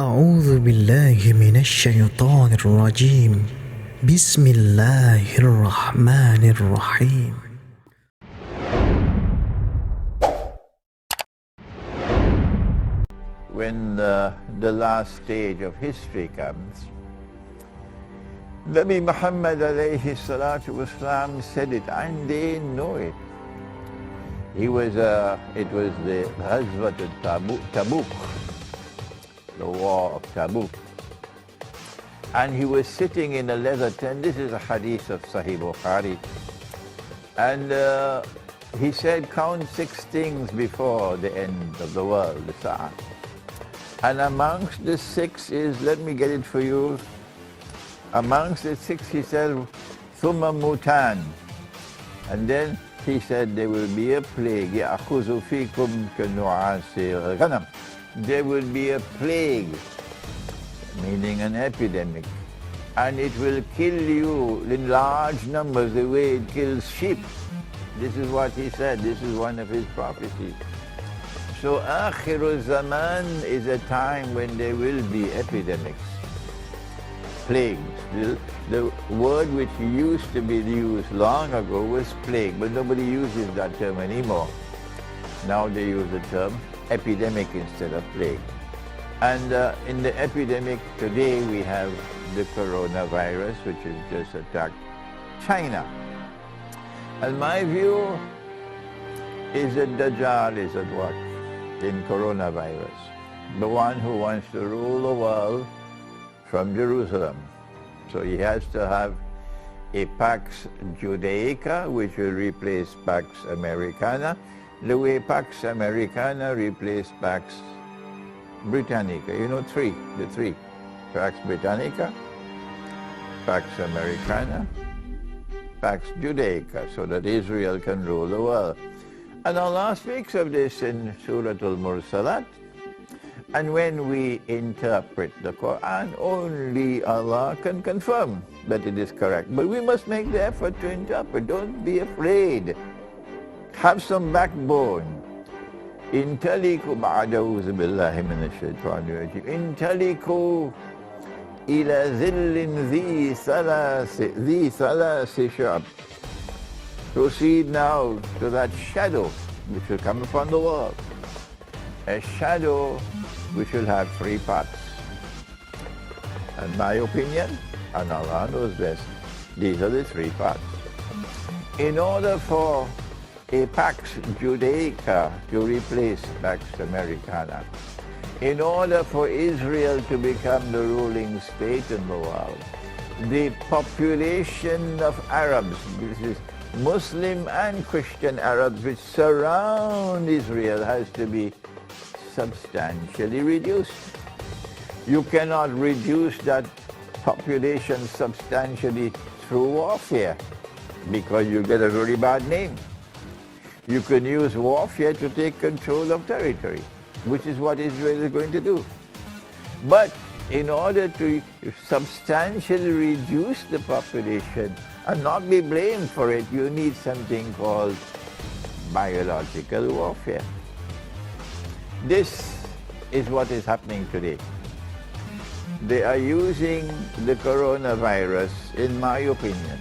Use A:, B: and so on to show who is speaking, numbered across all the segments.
A: أعوذ بالله من الشيطان الرجيم بسم الله الرحمن الرحيم
B: When the last stage of history comes, Nabi Muhammad alayhi salatu wasalam said it, and they know it. It was the Ghazwat al-Tabuk, the war of Tabuk. And he was sitting in a leather tent. This is a hadith of Sahih Bukhari. And he said, count 6 things before the end of the world, the Sa'ah. And amongst the 6 is, let me get it for you. Amongst the 6 he said, Thumma Mutan. And then he said, there will be a plague. يَأْخُذُ فِيكُمْ كَنُعَاسِ الْغَنَمِ. There will be a plague, meaning an epidemic. And it will kill you in large numbers the way it kills sheep. This is what he said. This is one of his prophecies. So akhirat zaman is a time when there will be epidemics, plagues. The word which used to be used long ago was plague, but nobody uses that term anymore. Now they use the term epidemic instead of plague. And in the epidemic today we have the coronavirus, which has just attacked China. And my view is that Dajjal is at work in coronavirus, the one who wants to rule the world from Jerusalem. So he has to have a Pax Judaica, which will replace Pax Americana, the way Pax Americana replaced Pax Britannica. You know, the three. Pax Britannica, Pax Americana, Pax Judaica, so that Israel can rule the world. And Allah speaks of this in Surah Al-Mursalat. And when we interpret the Quran, only Allah can confirm that it is correct. But we must make the effort to interpret. Don't be afraid. Have some backbone. Intaliku ba'adawuzu billahi minash shaitanir rajim. Intaliku ila zillin zi thalasi shab. Proceed now to that shadow which will come upon the world. A shadow which will have 3 parts. In my opinion, and Allah knows best, these are the 3 parts. In order for a Pax Judaica to replace Pax Americana, in order for Israel to become the ruling state in the world, the population of Arabs, this is Muslim and Christian Arabs which surround Israel, has to be substantially reduced. You cannot reduce that population substantially through warfare, because you get a very bad name. You can use warfare to take control of territory, which is what Israel is going to do. But in order to substantially reduce the population and not be blamed for it, you need something called biological warfare. This is what is happening today. They are using the coronavirus, in my opinion,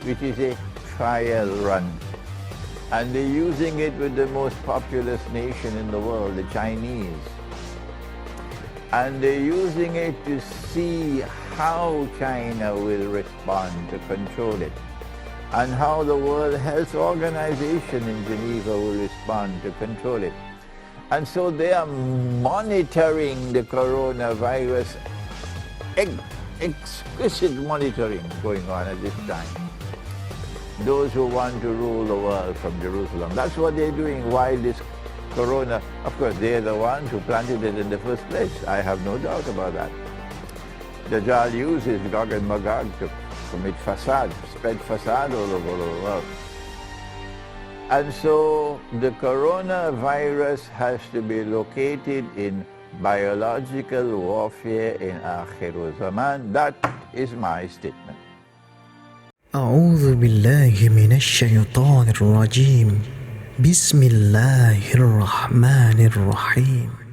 B: which is a trial run. And they're using it with the most populous nation in the world, the Chinese. And they're using it to see how China will respond to control it, and how the World Health Organization in Geneva will respond to control it. And so they are monitoring the coronavirus, exquisite monitoring going on at this time. Those who want to rule the world from Jerusalem, that's what they're doing. While this corona, of course, they're the ones who planted it in the first place. I have no doubt about that. Dajjal uses Gog and Magog to commit fasad, spread fasad all over the world. And so the coronavirus has to be located in biological warfare in akhirat zaman. That is my statement.
A: أعوذ بالله من الشيطان الرجيم بسم الله الرحمن الرحيم